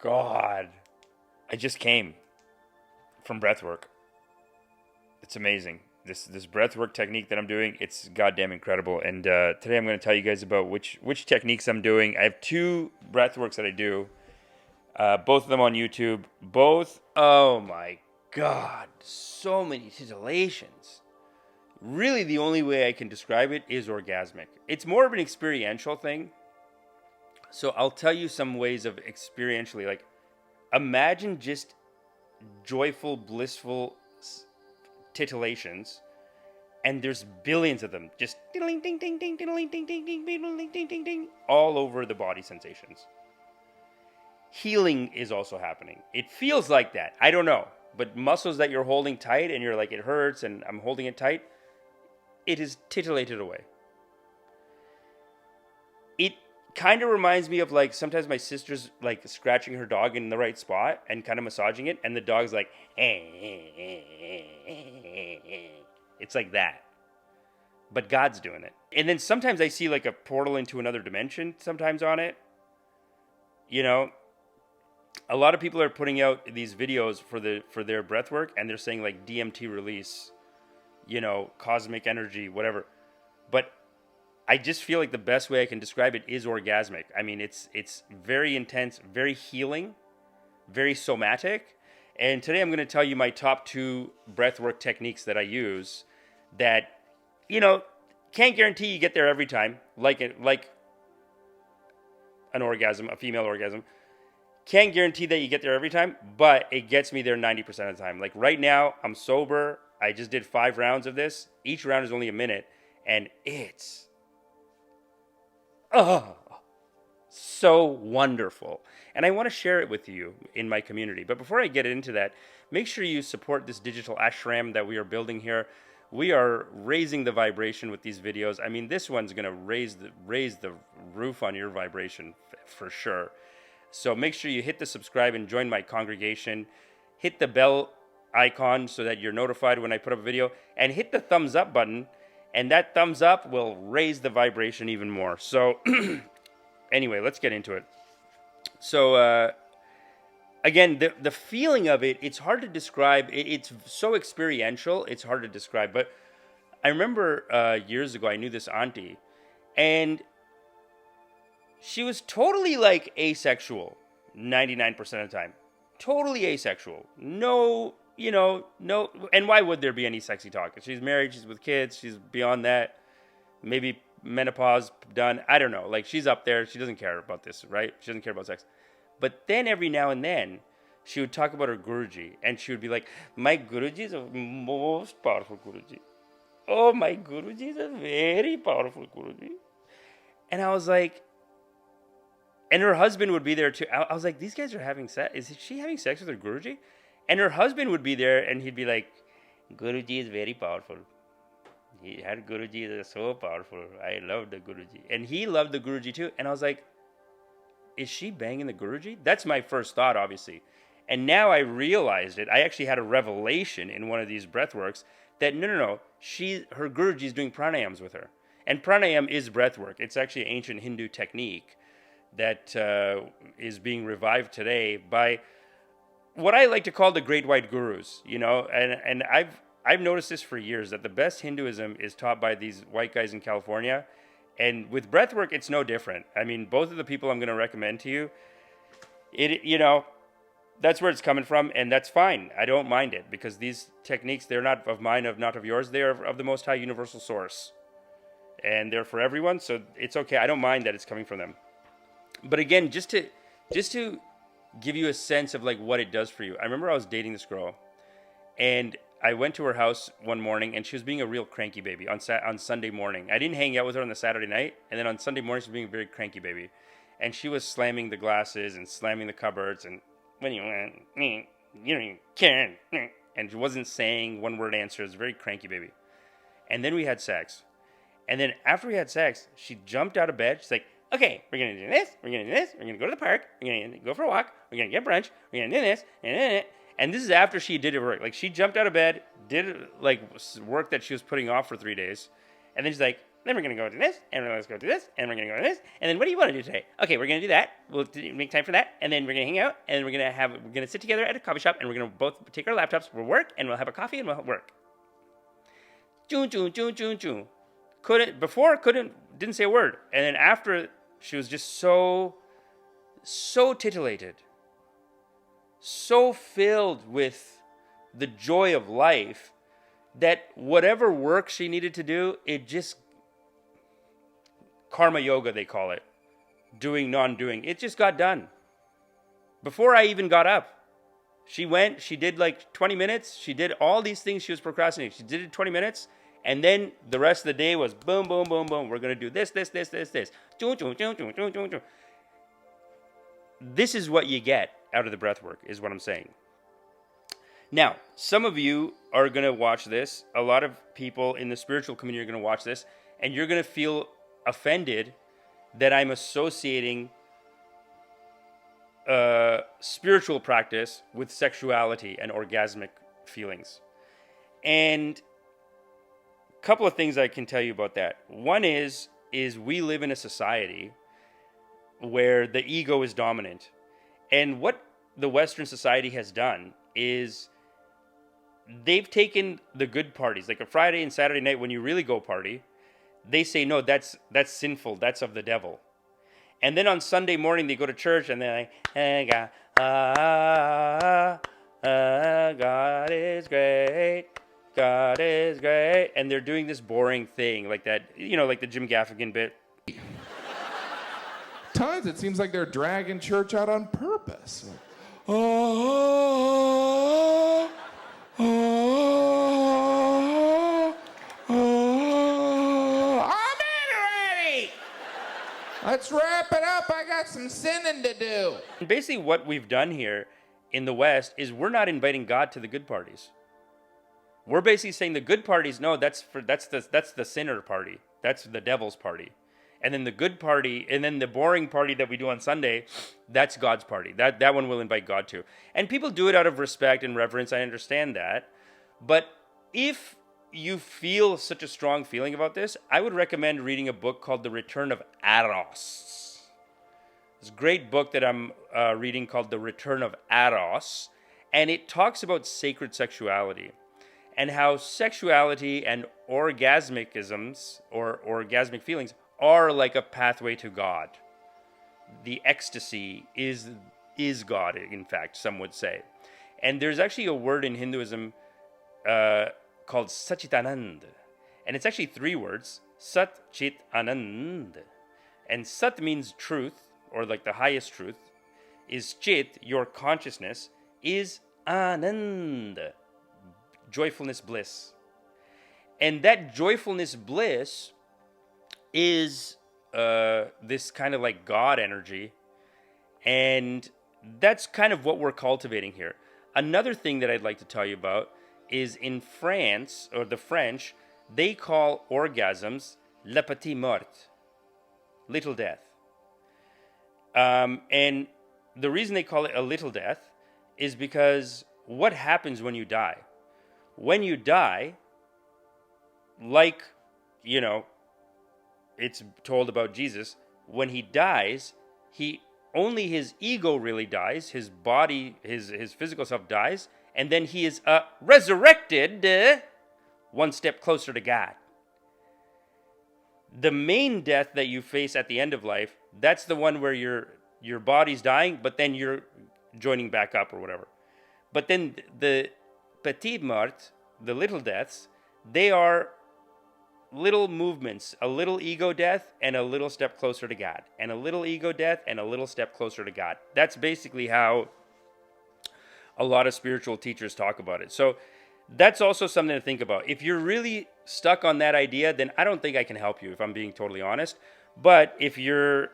God. I just came from breathwork. It's amazing. This breathwork technique that I'm doing, it's goddamn incredible. And today I'm going to tell you guys about which techniques I'm doing. I have 2 breathworks that I do. Both of them on YouTube. Both, oh my God, so many titillations. Really, the only way I can describe it is orgasmic. It's more of an experiential thing. So I'll tell you some ways of experientially, like, imagine just joyful, blissful titillations, and there's billions of them, just ding ding ding ding ding ding ding ding ding ding ding ding, all over the body sensations. Healing is also happening. It feels like that. I don't know, but muscles that you're holding tight and you're like, it hurts, and I'm holding it tight, it is titillated away. It kind of reminds me of, like, sometimes my sister's like scratching her dog in the right spot and kind of massaging it, and the dog's like, it's like that. But God's doing it. And then sometimes I see like a portal into another dimension sometimes on it. You know, a lot of people are putting out these videos for their breathwork, and they're saying like DMT release, you know, cosmic energy, whatever. But I just feel like the best way I can describe it is orgasmic. I mean, it's very intense, very healing, very somatic. And today I'm going to tell you my top 2 breathwork techniques that I use that, you know, can't guarantee you get there every time, like an orgasm, a female orgasm. Can't guarantee that you get there every time, but it gets me there 90% of the time. Like right now, I'm sober. I just did 5 rounds of this. Each round is only a minute, and it's so wonderful. And I want to share it with you in my community. But before I get into that, make sure you support this digital ashram that we are building here. We are raising the vibration with these videos. I mean, this one's going to raise the roof on your vibration for sure. So make sure you hit the subscribe and join my congregation. Hit the bell icon so that you're notified when I put up a video. And hit the thumbs up button. And that thumbs up will raise the vibration even more. So anyway, let's get into it. So again, the feeling of it, it's hard to describe. It's so experiential, it's hard to describe. But I remember years ago, I knew this auntie, and she was totally like asexual 99% of the time. Totally asexual. No, you know, no. And why would there be any sexy talk? She's married, she's with kids, she's beyond that. Maybe menopause done. I don't know. Like, she's up there. She doesn't care about this, right? She doesn't care about sex. But then every now and then, she would talk about her Guruji. And she would be like, my Guruji is the most powerful Guruji. Oh, my Guruji is a very powerful Guruji. And I was like, and her husband would be there too. I was like, these guys are having sex. Is she having sex with her Guruji? And her husband would be there, and he'd be like, Guruji is very powerful. He had Guruji that is so powerful. I love the Guruji. And he loved the Guruji too. And I was like, is she banging the Guruji? That's my first thought, obviously. And now I realized it. I actually had a revelation in one of these breathworks that no. Her Guruji is doing pranayams with her. And pranayam is breathwork. It's actually an ancient Hindu technique that is being revived today by what I like to call the great white gurus, you know. And I've noticed this for years, that the best Hinduism is taught by these white guys in California. And with breathwork, it's no different. I mean, both of the people I'm going to recommend to you, you know, that's where it's coming from, and that's fine. I don't mind it, because these techniques, they're not of mine, not of yours. They are of the Most High Universal Source. And they're for everyone, so it's okay. I don't mind that it's coming from them. But again, just to give you a sense of like what it does for you. I remember I was dating this girl, and I went to her house one morning, and she was being a real cranky baby on Sunday morning. I didn't hang out with her on the Saturday night, and then on Sunday morning, she was being a very cranky baby. And she was slamming the glasses and slamming the cupboards, and when you want, you know, you can, and she wasn't saying one-word answers. Very cranky baby. And then we had sex. And then after we had sex, she jumped out of bed. She's like, okay, we're going to do this, we're going to do this, we're going to go to the park, we're going to go for a walk, we're going to get brunch, we're going to do this, and this is after she did her work. Like, she jumped out of bed, did, like, work that she was putting off for 3 days, and then she's like, then we're going to go to this, and let's go to this, and we're going to go to this, and then what do you want to do today? Okay, we're going to do that. We'll make time for that, and then we're going to hang out, and then we're going to sit together at a coffee shop, and we're going to both take our laptops, we'll work, and we'll have a coffee, and we'll work. Didn't say a word. And then after, she was just so titillated, so filled with the joy of life that whatever work she needed to do, it just, karma yoga they call it, doing, non-doing, it just got done. Before I even got up, she went, she did like 20 minutes, she did all these things she was procrastinating, she did it 20 minutes, and then the rest of the day was boom, boom, boom, boom, we're going to do this. This is what you get out of the breath work, is what I'm saying. Now, some of you are going to watch this. A lot of people in the spiritual community are going to watch this, and you're going to feel offended that I'm associating spiritual practice with sexuality and orgasmic feelings. And a couple of things I can tell you about that. One is we live in a society where the ego is dominant. And what the Western society has done is they've taken the good parties, like a Friday and Saturday night when you really go party, they say, no, that's sinful, that's of the devil. And then on Sunday morning they go to church and they're like, hey, God is great, God is great. And they're doing this boring thing like that, like the Jim Gaffigan bit. Times it seems like they're dragging church out on purpose. I'm in already! Let's wrap it up. I got some sinning to do. And basically what we've done here in the West is we're not inviting God to the good parties. We're basically saying the good parties, no, that's the sinner party. That's the devil's party. And then the good party, and then the boring party that we do on Sunday, that's God's party. That one we'll invite God to. And people do it out of respect and reverence. I understand that. But if you feel such a strong feeling about this, I would recommend reading a book called The Return of Eros. It's a great book that I'm reading called The Return of Eros. And it talks about sacred sexuality and how sexuality and orgasmicisms or orgasmic feelings are like a pathway to God. The ecstasy is God, in fact, some would say. And there's actually a word in Hinduism called Sachitanand. And it's actually 3 words, Sat, Chit, Anand. And Sat means truth, or like the highest truth, is Chit, your consciousness, is Anand, joyfulness, bliss. And that joyfulness, bliss is this kind of like God energy, and that's kind of what we're cultivating here. Another thing that I'd like to tell you about is in France, or the French, they call orgasms la petite mort, little death. And the reason they call it a little death is because what happens when you die? When you die, like, it's told about Jesus, when he dies, only his ego really dies, his body, his physical self dies, and then he is resurrected one step closer to God. The main death that you face at the end of life, that's the one where your body's dying, but then you're joining back up or whatever. But then the petite mort, the little deaths, they are little movements, a little ego death and a little step closer to God, and a little ego death and a little step closer to God. That's basically how a lot of spiritual teachers talk about it. So that's also something to think about. If you're really stuck on that idea, then I don't think I can help you, if I'm being totally honest. But if you're,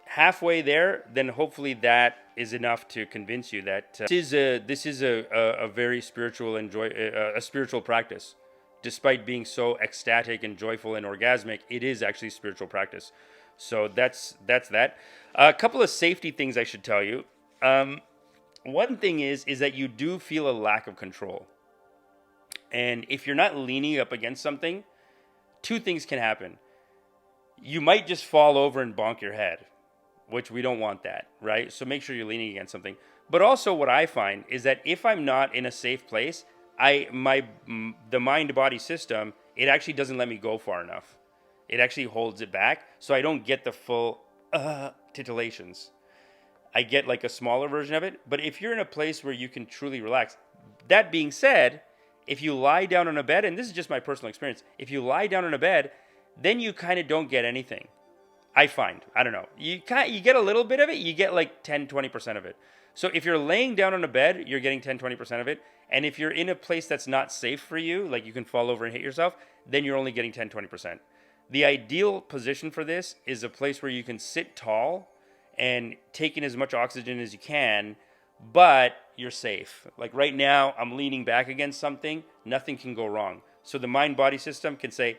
halfway there, then hopefully that is enough to convince you that this is a very spiritual a spiritual practice. Despite being so ecstatic and joyful and orgasmic, it is actually spiritual practice. So that's that. A couple of safety things I should tell you. One thing is that you do feel a lack of control. And if you're not leaning up against something, two things can happen. You might just fall over and bonk your head, which we don't want that, right? So make sure you're leaning against something. But also what I find is that if I'm not in a safe place, the mind-body system, it actually doesn't let me go far enough. It actually holds it back, so I don't get the full titillations. I get like a smaller version of it. But if you're in a place where you can truly relax, that being said, if you lie down on a bed, and this is just my personal experience, if you lie down on a bed, then you kind of don't get anything. I find, I don't know, you get a little bit of it, you get like 10-20% of it. So if you're laying down on a bed, you're getting 10-20% of it. And if you're in a place that's not safe for you, like you can fall over and hit yourself, then you're only getting 10-20%. The ideal position for this is a place where you can sit tall and take in as much oxygen as you can, but you're safe. Like right now, I'm leaning back against something, nothing can go wrong. So the mind-body system can say,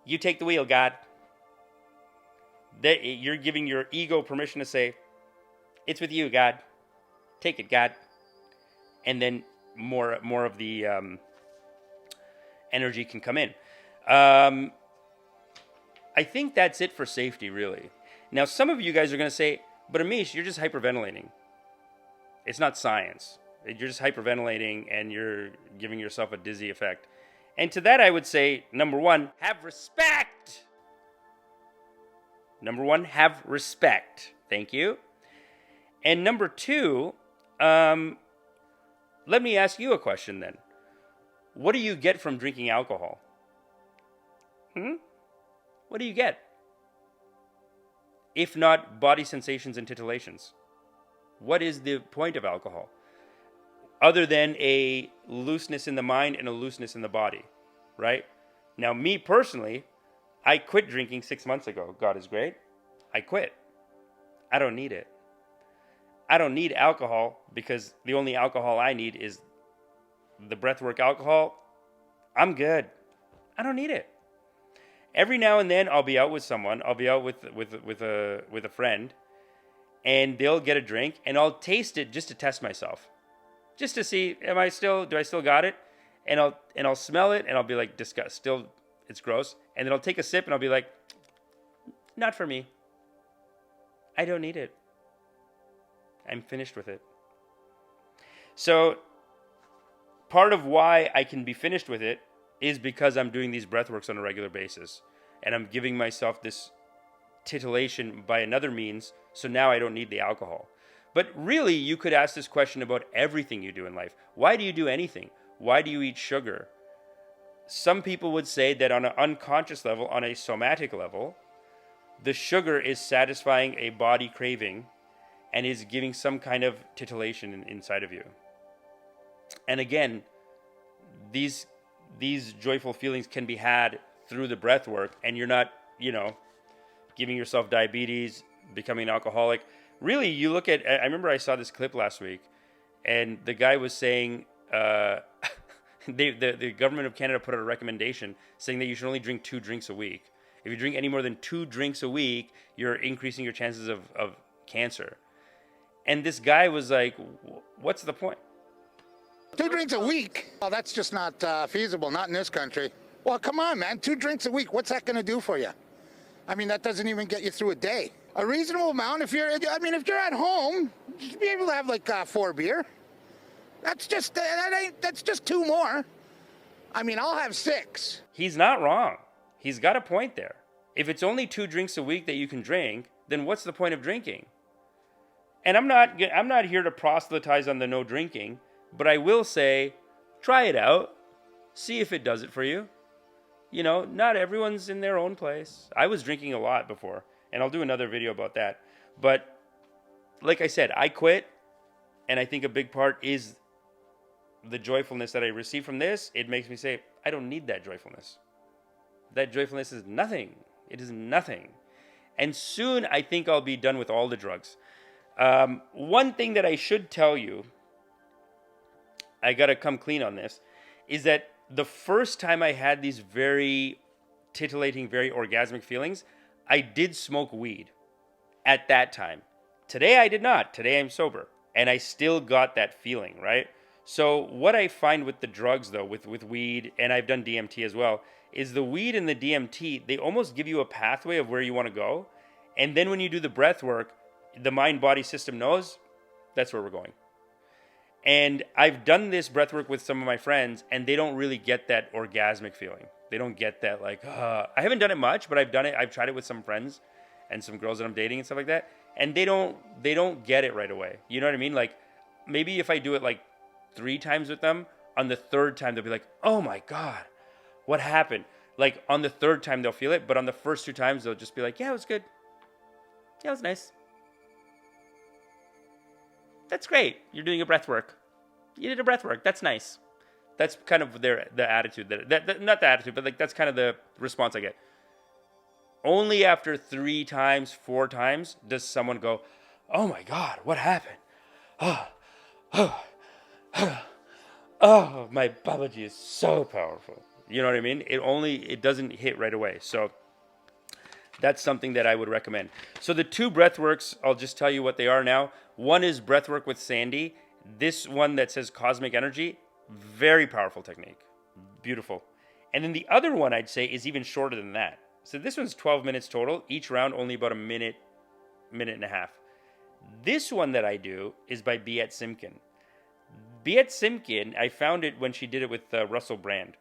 you take the wheel, God. You're giving your ego permission to say, it's with you, God. Take it, God. And then more of the energy can come in. I think that's it for safety, really. Now, some of you guys are going to say, but Amish, you're just hyperventilating. It's not science. You're just hyperventilating and you're giving yourself a dizzy effect. And to that, I would say, number one, have respect. Number one, have respect. Thank you. And number two, let me ask you a question then. What do you get from drinking alcohol? What do you get? If not body sensations and titillations. What is the point of alcohol? Other than a looseness in the mind and a looseness in the body, right? Now, me personally, I quit drinking 6 months ago. God is great. I quit. I don't need it. I don't need alcohol because the only alcohol I need is the breathwork alcohol. I'm good. I don't need it. Every now and then I'll be out with someone. I'll be out with a friend, and they'll get a drink, and I'll taste it just to test myself, just to see do I still got it, and I'll smell it, and I'll be like, disgust. Still, it's gross. And then I'll take a sip, and I'll be like, not for me. I don't need it. I'm finished with it. So part of why I can be finished with it is because I'm doing these breathworks on a regular basis. And I'm giving myself this titillation by another means, so now I don't need the alcohol. But really, you could ask this question about everything you do in life. Why do you do anything? Why do you eat sugar? Some people would say that on an unconscious level, on a somatic level, the sugar is satisfying a body craving and is giving some kind of titillation inside of you. And again, these joyful feelings can be had through the breath work, and you're not, giving yourself diabetes, becoming an alcoholic. Really, you look at, I remember I saw this clip last week, and the guy was saying, the government of Canada put out a recommendation saying that you should only drink 2 drinks a week. If you drink any more than 2 drinks a week, you're increasing your chances of cancer. And this guy was like, what's the point? 2 drinks a week? Oh, that's just not feasible, not in this country. Well, come on, man. 2 drinks a week, what's that going to do for you? I mean, that doesn't even get you through a day. A reasonable amount, if you're at home, you should be able to have like 4 beer. That's just 2 more. I mean, I'll have 6. He's not wrong. He's got a point there. If it's only 2 drinks a week that you can drink, then what's the point of drinking? And I'm not here to proselytize on the no drinking, but I will say, try it out. See if it does it for you. Not everyone's in their own place. I was drinking a lot before, and I'll do another video about that. But like I said, I quit, and I think a big part is the joyfulness that I receive from this. It makes me say, I don't need that joyfulness. That joyfulness is nothing. It is nothing. And soon I think I'll be done with all the drugs. One thing that I should tell you, I got to come clean on this, is that the first time I had these very titillating, very orgasmic feelings, I did smoke weed at that time. Today I did not. Today I'm sober. And I still got that feeling, right? So what I find with the drugs, though, with weed, and I've done DMT as well, is the weed and the DMT, they almost give you a pathway of where you want to go. And then when you do the breath work, the mind-body system knows that's where we're going. And I've done this breath work with some of my friends, and they don't really get that orgasmic feeling. They don't get that, like, I haven't done it much, but I've done it. I've tried it with some friends and some girls that I'm dating and stuff like that. And they don't get it right away. You know what I mean? Like, maybe if I do it like 3 times with them, on the 3rd time, they'll be like, oh my God, what happened? Like, on the 3rd time, they'll feel it. But on the first 2 times, they'll just be like, yeah, it was good. Yeah, it was nice. That's great. You're doing a breath work. You did a breath work. That's nice. That's kind of the attitude. That not the attitude, but like that's kind of the response I get. Only after 3 times, 4 times does someone go, oh my God, what happened? Oh, my Babaji is so powerful. You know what I mean? It doesn't hit right away. So that's something that I would recommend. So the 2 breathworks, I'll just tell you what they are now. One is breathwork with Sandy. This one that says cosmic energy, very powerful technique. Beautiful. And then the other one I'd say is even shorter than that. So this one's 12 minutes total. Each round only about a minute and a half. This one that I do is by Biet Simkin. Biet Simkin, I found it when she did it with Russell Brand.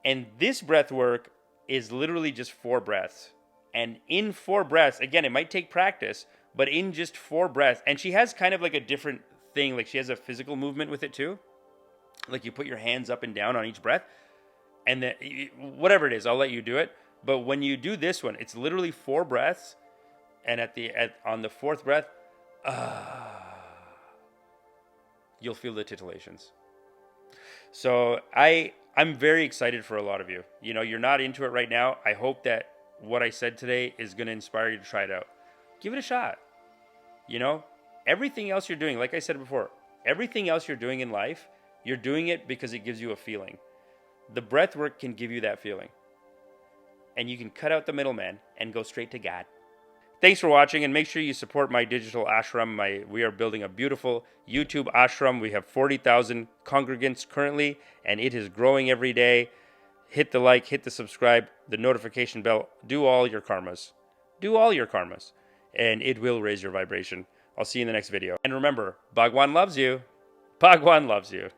And this breath work is literally just 4 breaths. And in 4 breaths, again, it might take practice, but in just 4 breaths, and she has kind of like a different thing, like she has a physical movement with it too. Like you put your hands up and down on each breath, and then whatever it is, I'll let you do it. But when you do this one, it's literally 4 breaths, and on the 4th breath, you'll feel the titillations. So I'm very excited for a lot of you. You know, you're not into it right now. I hope that what I said today is going to inspire you to try it out. Give it a shot. You know, everything else you're doing, like I said before, everything else you're doing in life, you're doing it because it gives you a feeling. The breath work can give you that feeling. And you can cut out the middleman and go straight to God. Thanks for watching, and make sure you support my digital ashram. We are building a beautiful YouTube ashram. We have 40,000 congregants currently, and it is growing every day. Hit the like, hit the subscribe, the notification bell. Do all your karmas. Do all your karmas. And it will raise your vibration. I'll see you in the next video. And remember, Bhagwan loves you. Bhagwan loves you.